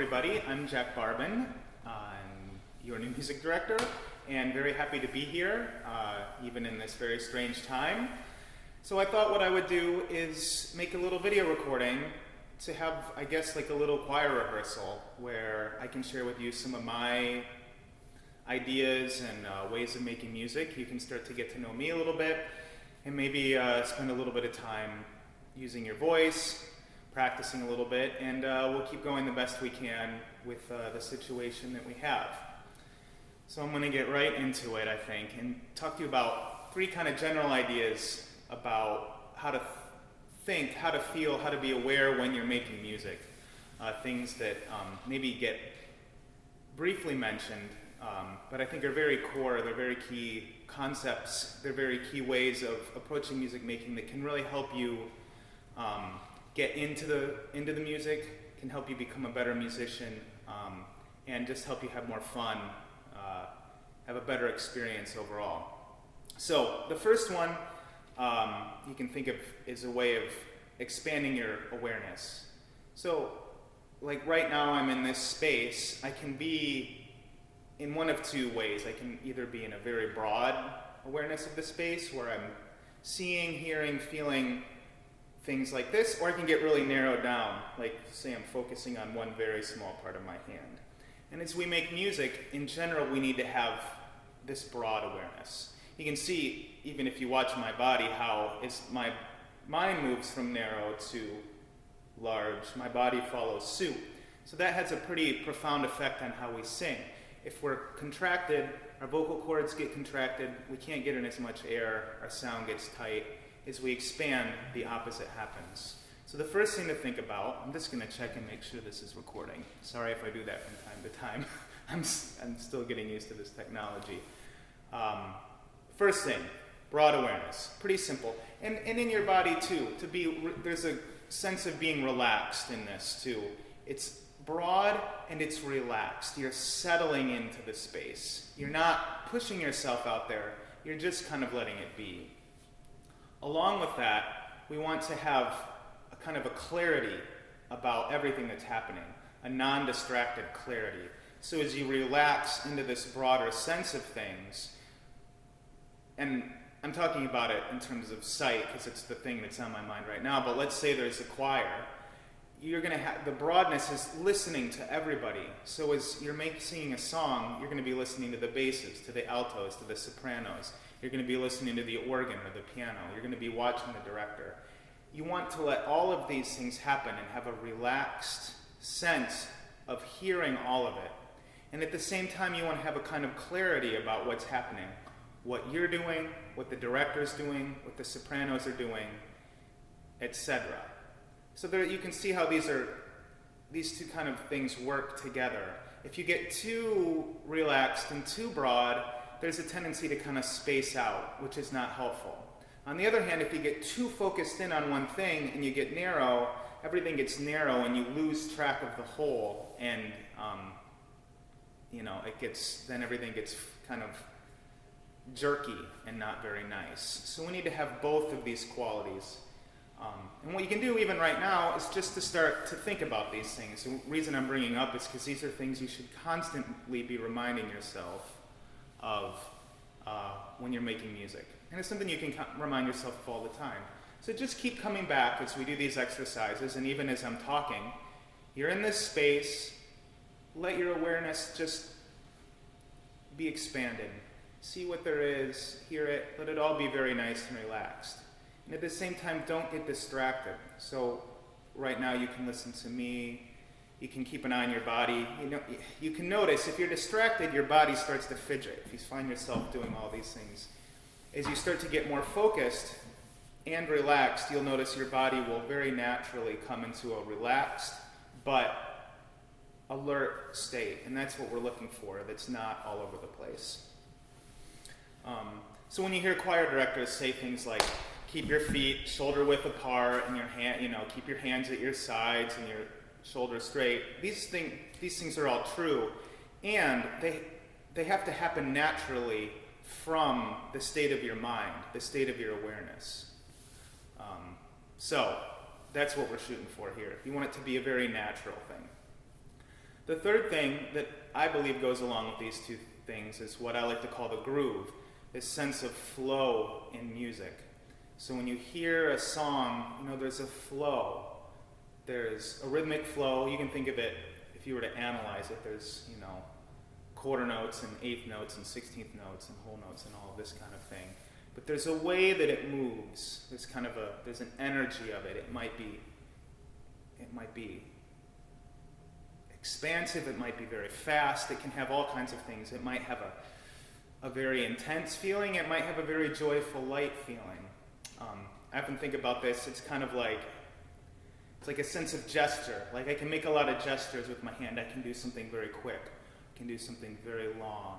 everybody. I'm Jack Barbin. I'm your new music director, and very happy to be here, even in this very strange time. So I thought what I would do is make a little video recording to have, I guess, like a little choir rehearsal where I can share with you some of my ideas and ways of making music. You can start to get to know me a little bit, and maybe spend a little bit of time using your voice, practicing a little bit, and we'll keep going the best we can with the situation that we have. So I'm going to get right into it, I think, and talk to you about three kind of general ideas about how to think, how to feel, how to be aware when you're making music. Things that maybe get briefly mentioned, but I think are very core, they're very key concepts, they're very key ways of approaching music making that can really help you get into the music, can help you become a better musician, and just help you have more fun, have a better experience overall. So the first one you can think of as a way of expanding your awareness. So like right now I'm in this space, I can be in one of two ways. I can either be in a very broad awareness of the space where I'm seeing, hearing, feeling things like this, or I can get really narrowed down, like say I'm focusing on one very small part of my hand. And as we make music, in general, we need to have this broad awareness. You can see, even if you watch my body, how as my mind moves from narrow to large, my body follows suit. So that has a pretty profound effect on how we sing. If we're contracted, our vocal cords get contracted, we can't get in as much air, our sound gets tight. As we expand, the opposite happens. So the first thing to think about, I'm just going to check and make sure this is recording. Sorry if I do that from time to time. I'm still getting used to this technology. First thing, broad awareness. Pretty simple. And in your body too, there's a sense of being relaxed in this too. It's broad and it's relaxed. You're settling into the space. You're not pushing yourself out there. You're just kind of letting it be. Along with that, we want to have a kind of a clarity about everything that's happening, a non-distracted clarity. So as you relax into this broader sense of things, and I'm talking about it in terms of sight because it's the thing that's on my mind right now, but let's say there's a choir. You're going to have, the broadness is listening to everybody. So as you're singing a song, you're going to be listening to the basses, to the altos, to the sopranos. You're going to be listening to the organ or the piano. You're going to be watching the director. You want to let all of these things happen and have a relaxed sense of hearing all of it. And at the same time, you want to have a kind of clarity about what's happening. What you're doing, what the director's doing, what the sopranos are doing, etc. So there you can see how these two kind of things work together. If you get too relaxed and too broad, there's a tendency to kind of space out, which is not helpful. On the other hand, if you get too focused in on one thing and you get narrow, everything gets narrow and you lose track of the whole, and then everything gets kind of jerky and not very nice. So we need to have both of these qualities. And what you can do even right now is just to start to think about these things. The reason I'm bringing up is because these are things you should constantly be reminding yourself of when you're making music. And it's something you can remind yourself of all the time. So just keep coming back as we do these exercises, and even as I'm talking, you're in this space, let your awareness just be expanded. See what there is, hear it, let it all be very nice and relaxed. And at the same time, don't get distracted. So right now you can listen to me, you can keep an eye on your body. You can notice if you're distracted, your body starts to fidget. If you find yourself doing all these things. As you start to get more focused and relaxed, you'll notice your body will very naturally come into a relaxed but alert state. And that's what we're looking for, that's not all over the place. So when you hear choir directors say things like, keep your feet shoulder width apart and keep your hands at your sides and your shoulders straight. These things are all true, and they have to happen naturally from the state of your mind, the state of your awareness. So that's what we're shooting for here. You want it to be a very natural thing. The third thing that I believe goes along with these two things is what I like to call the groove, this sense of flow in music. So when you hear a song, there's a flow. There's a rhythmic flow. You can think of it, if you were to analyze it, there's, quarter notes and eighth notes and 16th notes and whole notes and all of this kind of thing. But there's a way that it moves. There's an energy of it. It might be expansive. It might be very fast. It can have all kinds of things. It might have a very intense feeling. It might have a very joyful, light feeling. I often think about this. It's kind of like, it's like a sense of gesture. Like I can make a lot of gestures with my hand. I can do something very quick. I can do something very long.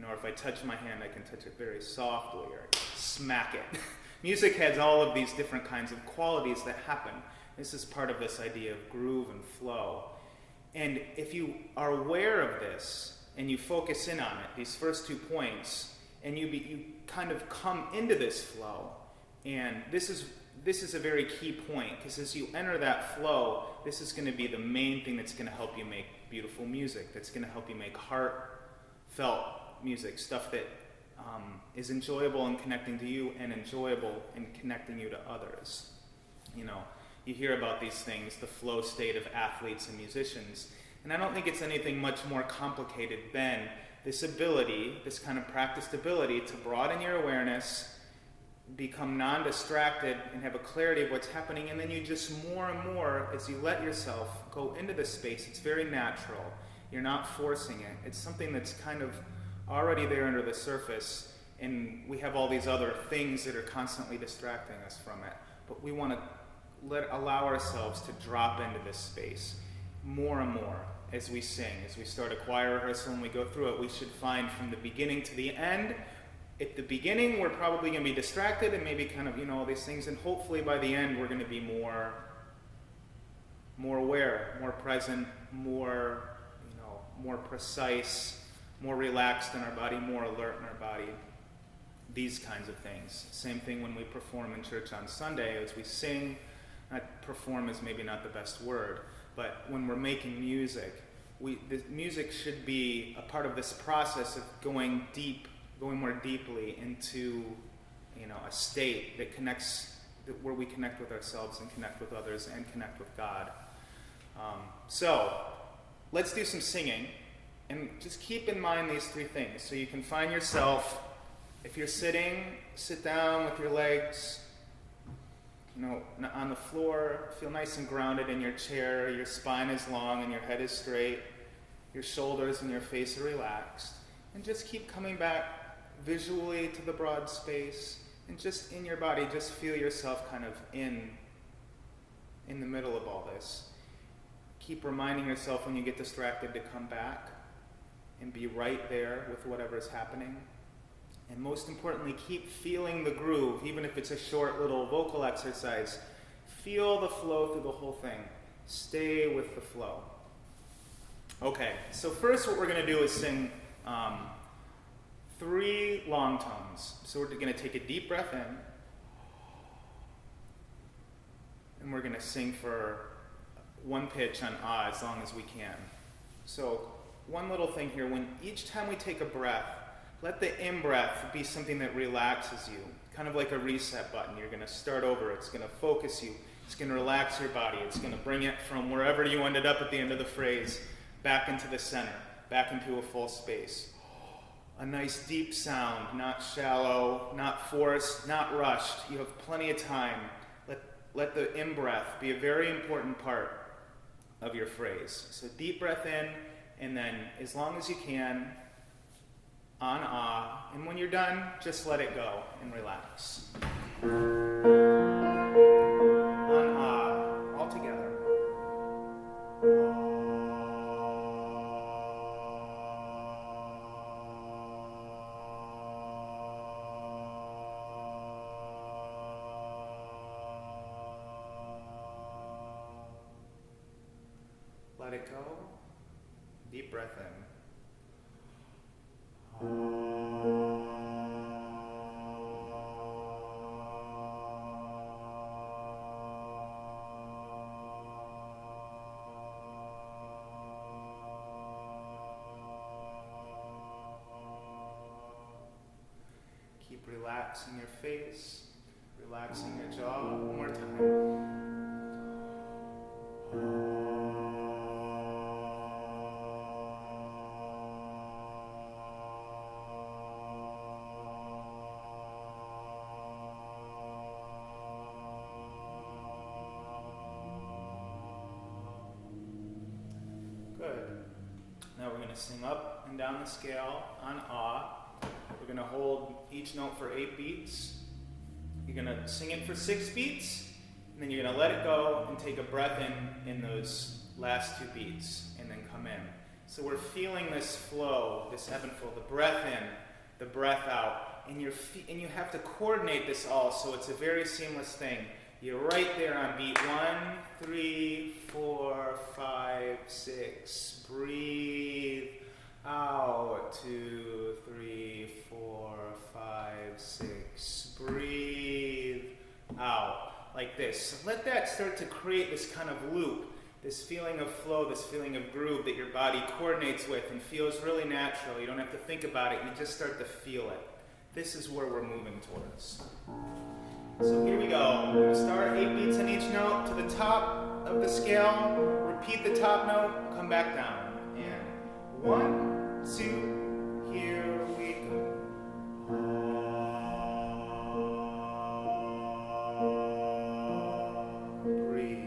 Or if I touch my hand, I can touch it very softly or smack it. Music has all of these different kinds of qualities that happen. This is part of this idea of groove and flow. And if you are aware of this and you focus in on it, these first 2 points, and you kind of come into this flow, and this is a very key point, because as you enter that flow, this is going to be the main thing that's going to help you make beautiful music, that's going to help you make heartfelt music, stuff that is enjoyable in connecting to you and enjoyable in connecting you to others. You hear about these things, the flow state of athletes and musicians, and I don't think it's anything much more complicated than this ability, this kind of practiced ability to broaden your awareness, become non-distracted, and have a clarity of what's happening, and then you just more and more, as you let yourself go into this space, it's very natural. You're not forcing it. It's something that's kind of already there under the surface, and we have all these other things that are constantly distracting us from it. But we want to allow ourselves to drop into this space more and more as we sing. As we start a choir rehearsal and we go through it, we should find from the beginning to the end. At the beginning, we're probably going to be distracted and maybe kind of, all these things, and hopefully by the end, we're going to be more aware, more present, more precise, more relaxed in our body, more alert in our body, these kinds of things. Same thing when we perform in church on Sunday, as we sing. Perform is maybe not the best word, but when we're making music, the music should be a part of this process of going more deeply into a state that connects, where we connect with ourselves and connect with others and connect with God. So let's do some singing. And just keep in mind these 3 things. So you can find yourself, if you're sitting, sit down with your legs, on the floor. Feel nice and grounded in your chair. Your spine is long and your head is straight. Your shoulders and your face are relaxed. And just keep coming back visually to the broad space. And just in your body, just feel yourself kind of in the middle of all this. Keep reminding yourself when you get distracted to come back and be right there with whatever's happening. And most importantly, keep feeling the groove, even if it's a short little vocal exercise. Feel the flow through the whole thing. Stay with the flow. Okay, so first what we're going to do is sing 3 long tones. So we're going to take a deep breath in, and we're going to sing for 1 pitch on ah as long as we can. So one little thing here, when each time we take a breath, let the in-breath be something that relaxes you, kind of like a reset button. You're going to start over. It's going to focus you. It's going to relax your body. It's going to bring it from wherever you ended up at the end of the phrase back into the center, back into a full space. A nice deep sound, not shallow, not forced, not rushed. You have plenty of time. Let the in-breath be a very important part of your phrase. So deep breath in, and then as long as you can, on ah, and when you're done, just let it go and relax. On ah, all together. Let it go. Deep breath in. relaxing your face, relaxing your jaw. One more time. Good. Now we're going to sing up and down the scale on ah. We're going to hold each note for 8 beats. You're going to sing it for 6 beats, and then you're going to let it go and take a breath in those last 2 beats, and then come in. So we're feeling this flow, this ebb and flow, the breath in, the breath out, and you have to coordinate this all, so it's a very seamless thing. You're right there on beat 1, 3, 4, 5, 6. Breathe out. 2, 3, 4, 5, 6. Breathe out. Like this. So let that start to create this kind of loop, this feeling of flow, this feeling of groove that your body coordinates with and feels really natural. You don't have to think about it. You just start to feel it. This is where we're moving towards. So here we go. We're going to start 8 beats on each note to the top of the scale. Repeat the top note, come back down. And 1, 2, here we go. Breathe.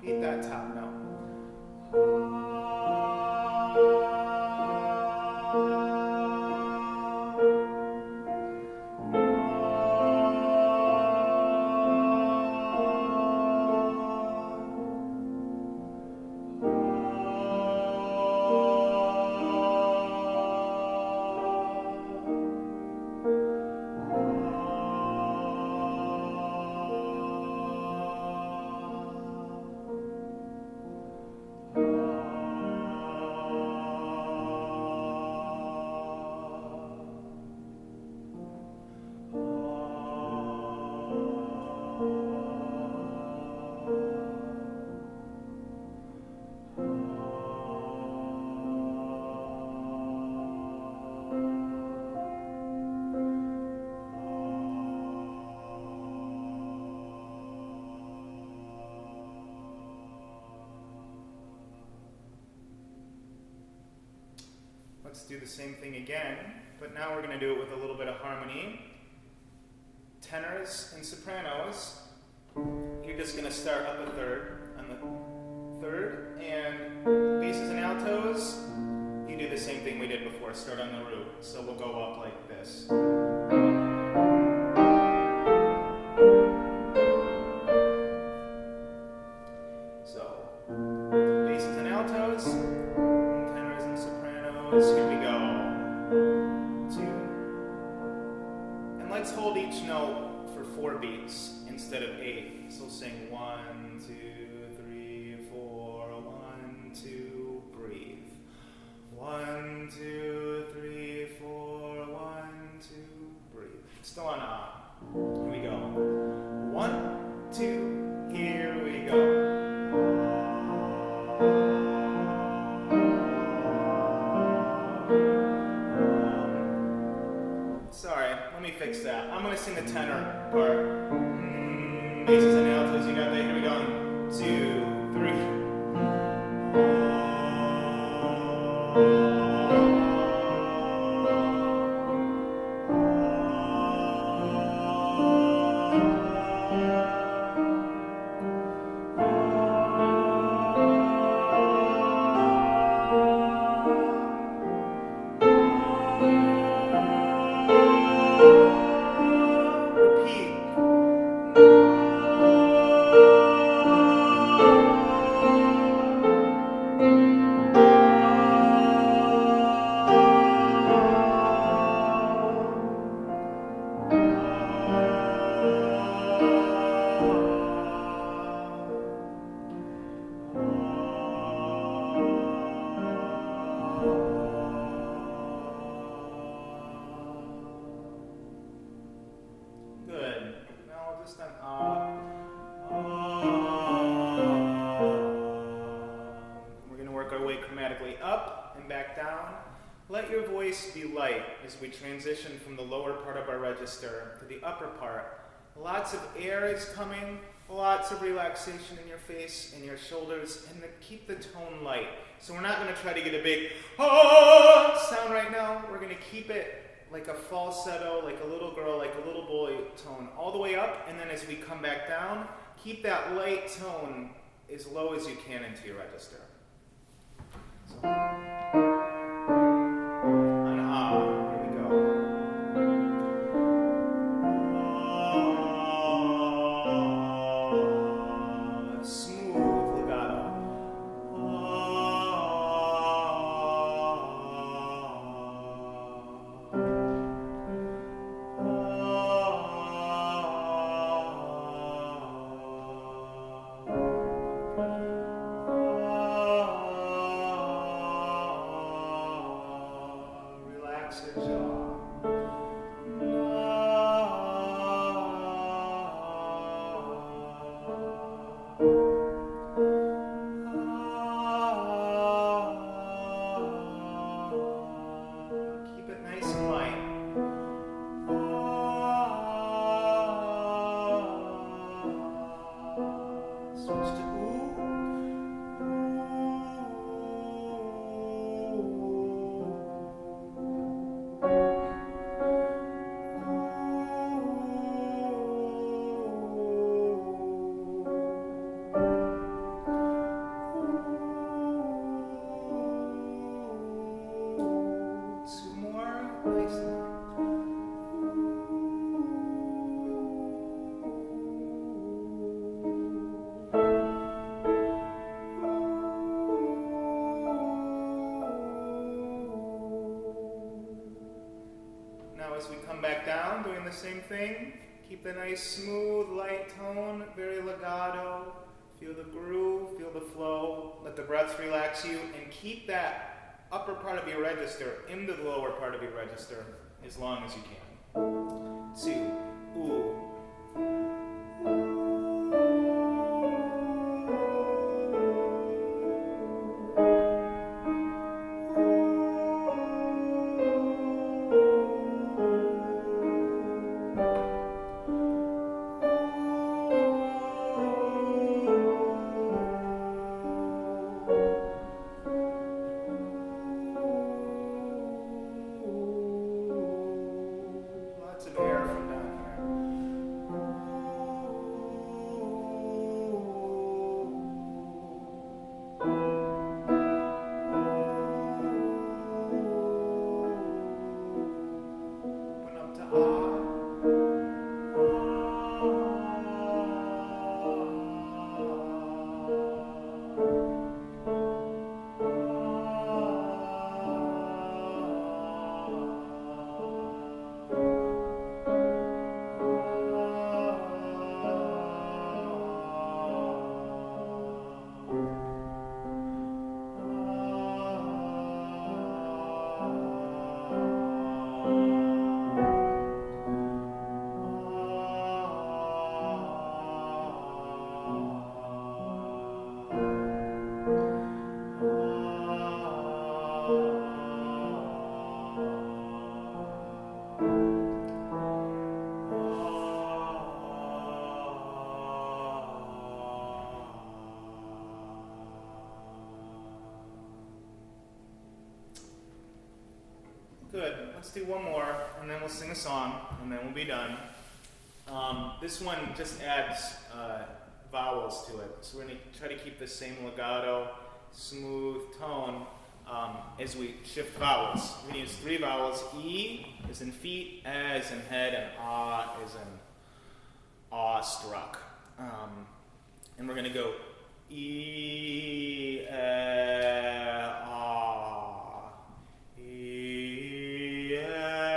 Repeat that top note. Let's do the same thing again, but now we're going to do it with a little bit of harmony. Tenors and sopranos, you're just going to start up a third on the third, and basses and altos, you do the same thing we did before, start on the root. So we'll go up like this. So, basses and altos, tenors and sopranos, here we go. 2. And let's hold each note for 4 beats instead of 8. So sing 1, 2, 3, 4, 1, 2, breathe. 1, 2, 3, 4, 1, 2, breathe. Still on ah. Here we go. 1, 2, here we go. Sorry, let me fix that. I'm going to sing the tenor part. Basses and altos, you got that? Here we go. 2, 3. voice be light as we transition from the lower part of our register to the upper part. Lots of air is coming, lots of relaxation in your face and your shoulders, and then keep the tone light. So we're not going to try to get a big sound right now. We're going to keep it like a falsetto, like a little girl, like a little boy tone, all the way up, and then as we come back down, keep that light tone as low as you can into your register. So, an here we go. Smooth legato. Relax your jaw. Keep it nice and light. Switch to ooh. Two more. Nice. Now as we come back down, doing the same thing, keep the nice smooth light tone, very legato. Feel the groove, feel the flow, let the breath relax you, and keep that upper part of your register into the lower part of your register as long as you can. 2, ooh. Lots of air from down here. Open up to Good. Let's do one more, and then we'll sing a song, and then we'll be done. This one just adds vowels to it, so we're going to try to keep the same legato, smooth tone as we shift vowels. We're going to use 3 vowels. E is in feet, A is in head, and Ah is in awestruck. And we're going to go E, Ah, E, Ah.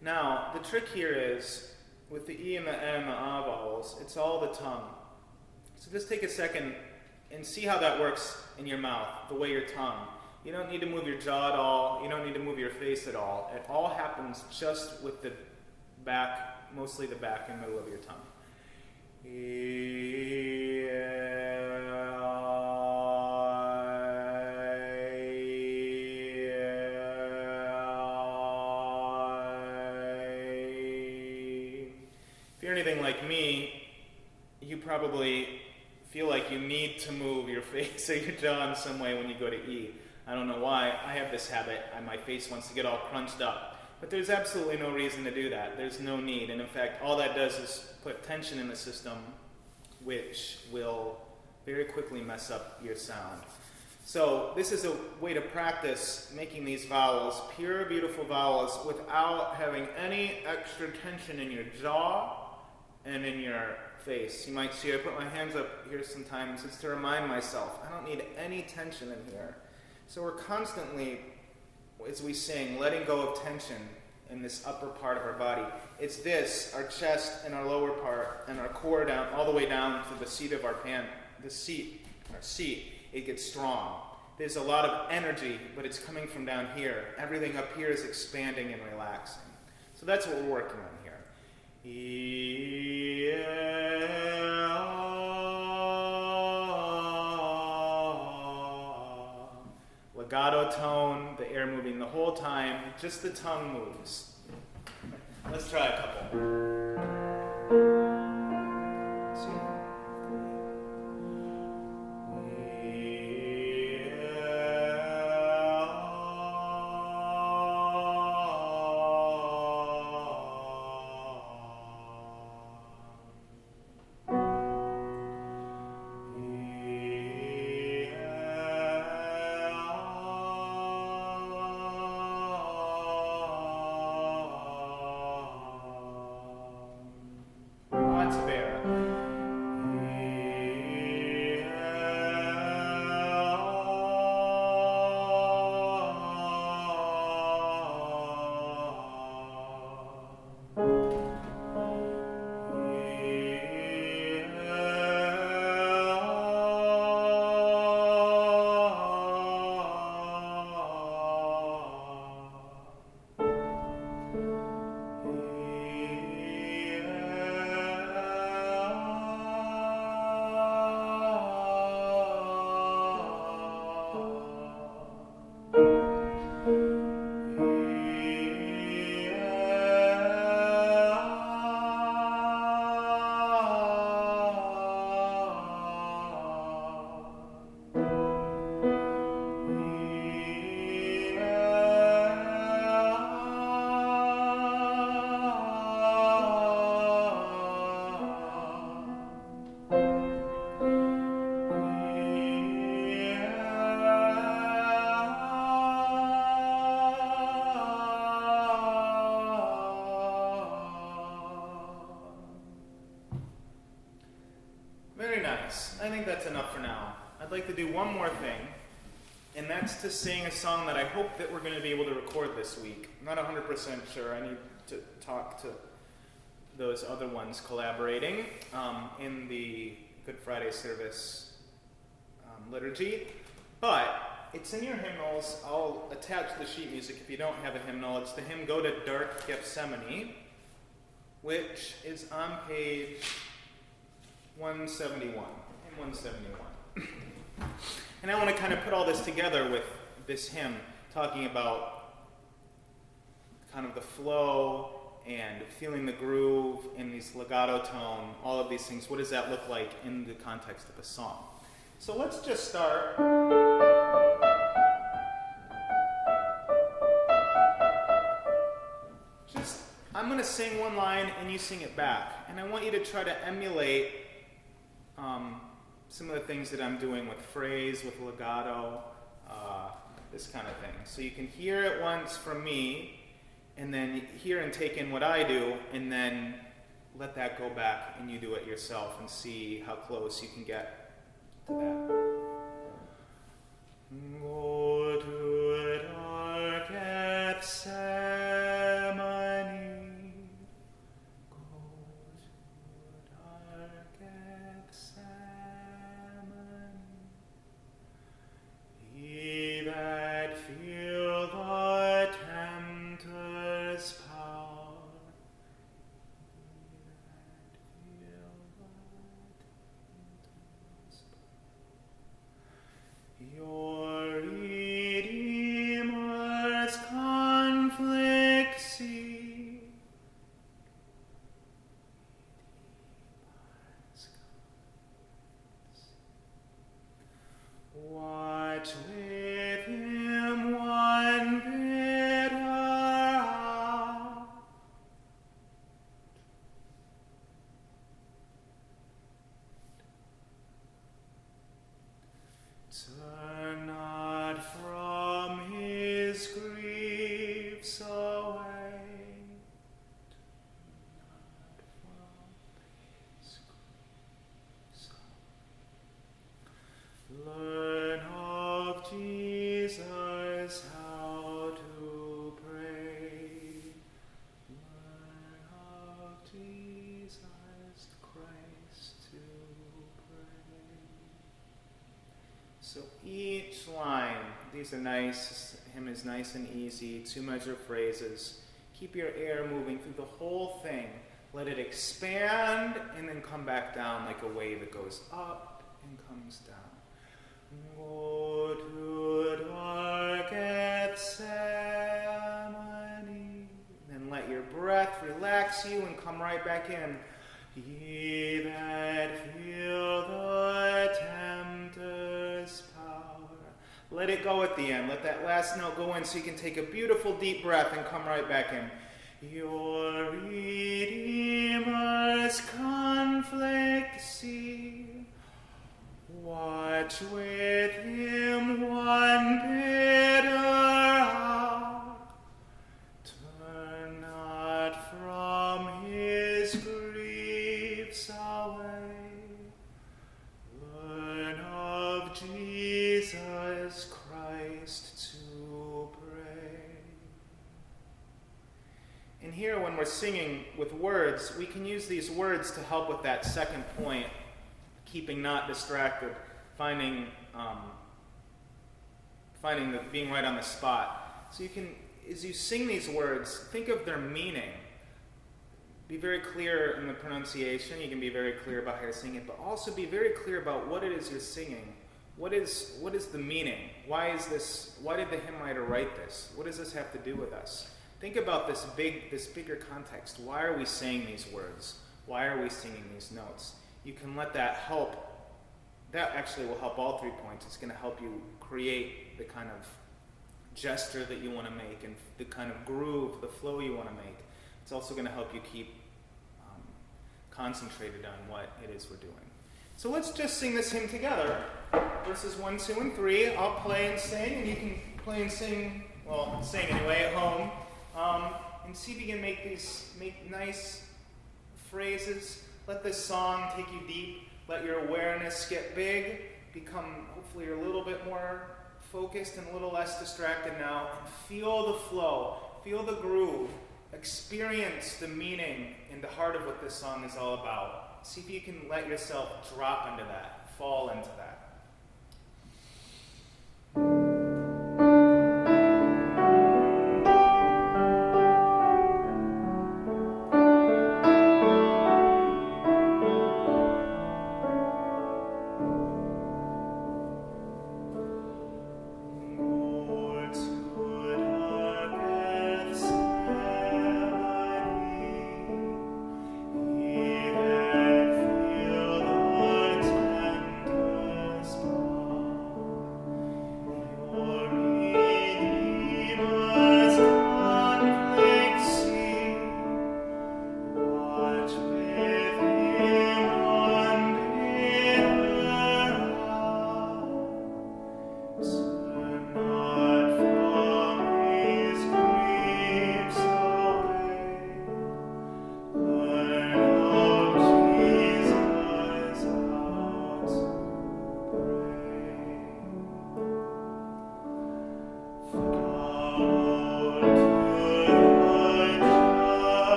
Now, the trick here is, with the E and the A and the Ah vowels, it's all the tongue. So just take a second and see how that works in your mouth, the way your tongue. You don't need to move your jaw at all. You don't need to move your face at all. It all happens just with the back, mostly the back and middle of your tongue. E, you're anything like me, you probably feel like you need to move your face or your jaw in some way when you go to eat. I don't know why. I have this habit. My face wants to get all crunched up. But there's absolutely no reason to do that. There's no need. And in fact, all that does is put tension in the system, which will very quickly mess up your sound. So this is a way to practice making these vowels, pure, beautiful vowels, without having any extra tension in your jaw and in your face. You might see I put my hands up here sometimes. It's to remind myself, I don't need any tension in here. So we're constantly, as we sing, letting go of tension in this upper part of our body. It's this, our chest and our lower part, and our core down, all the way down to the seat of our pant, our seat. It gets strong. There's a lot of energy, but it's coming from down here. Everything up here is expanding and relaxing. So that's what we're working on here. Legato tone, the air moving the whole time, just the tongue moves. Let's try a couple. I think that's enough for now. I'd like to do one more thing, and that's to sing a song that I hope that we're going to be able to record this week. I'm not 100% sure. I need to talk to those other ones collaborating in the Good Friday service liturgy. But it's in your hymnals. I'll attach the sheet music if you don't have a hymnal. It's the hymn Go to Dark Gethsemane, which is on page 171. 171. And I want to kind of put all this together with this hymn, talking about kind of the flow and feeling the groove in these legato tone, all of these things. What does that look like in the context of a song? So let's just start. I'm going to sing one line and you sing it back. And I want you to try to emulate some of the things that I'm doing with phrase, with legato, this kind of thing. So you can hear it once from me, and then hear and take in what I do, and then let that go back and you do it yourself and see how close you can get to that. Go to dark Gethsemane, go to dark Gethsemane, he that feel the tempter's power, he that feel the tempter's power, your Redeemer's conflict see, us how to pray. Learn of Jesus Christ to pray. So each line, these are nice, hymn is nice and easy, 2-measure phrases. Keep your air moving through the whole thing. Let it expand and then come back down like a wave. It goes up and comes down. Go to dark Gethsemane. Then let your breath relax you and come right back in. Ye that feel the tempter's power. Let it go at the end. Let that last note go in so you can take a beautiful deep breath and come right back in. Your Redeemer's conflict see. Watch with him one bitter hour. Turn not from his griefs away. Learn of Jesus Christ to pray. And here, when we're singing with words, we can use these words to help with that second point, keeping not distracted, finding being right on the spot. So you can, as you sing these words, think of their meaning. Be very clear in the pronunciation. You can be very clear about how you're singing it, but also be very clear about what it is you're singing. What is the meaning? Why did the hymn writer write this? What does this have to do with us? Think about this bigger context. Why are we saying these words? Why are we singing these notes? You can let that help. That actually will help all 3 points. It's going to help you create the kind of gesture that you want to make and the kind of groove, the flow you want to make. It's also going to help you keep concentrated on what it is we're doing. So let's just sing this hymn together. Verses 1, 2, and 3. I'll play and sing, and you can play and sing, well, sing anyway at home. And see if you can make nice phrases. Let this song take you deep. Let your awareness get big. Hopefully you're a little bit more focused and a little less distracted now. And feel the flow. Feel the groove. Experience the meaning and the heart of what this song is all about. See if you can let yourself drop into that, fall into that.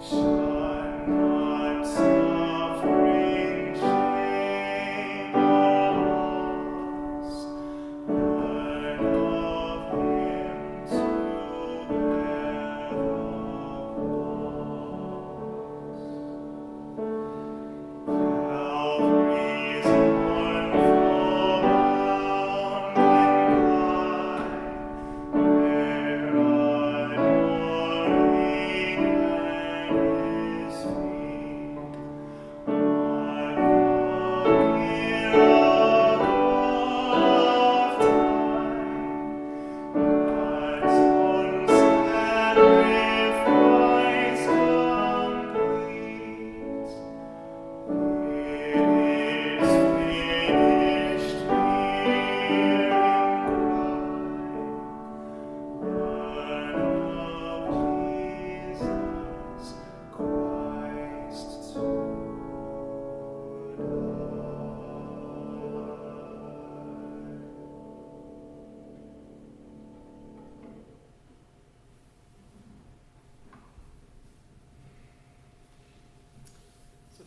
Shine.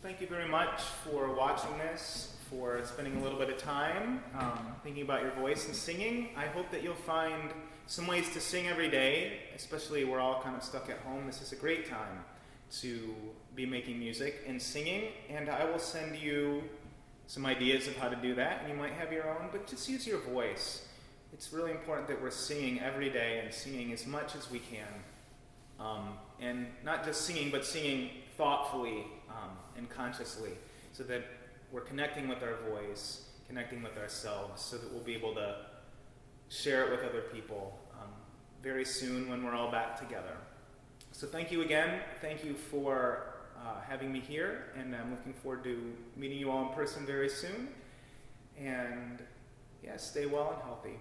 Thank you very much for watching this, for spending a little bit of time thinking about your voice and singing. I hope that you'll find some ways to sing every day, especially we're all kind of stuck at home. This is a great time to be making music and singing, and I will send you some ideas of how to do that, and you might have your own, but just use your voice. It's really important that we're singing every day and singing as much as we can. And not just singing, but singing thoughtfully and consciously, so that we're connecting with our voice, connecting with ourselves, so that we'll be able to share it with other people very soon when we're all back together. So thank you again. Thank you for having me here, and I'm looking forward to meeting you all in person very soon. And yeah, stay well and healthy.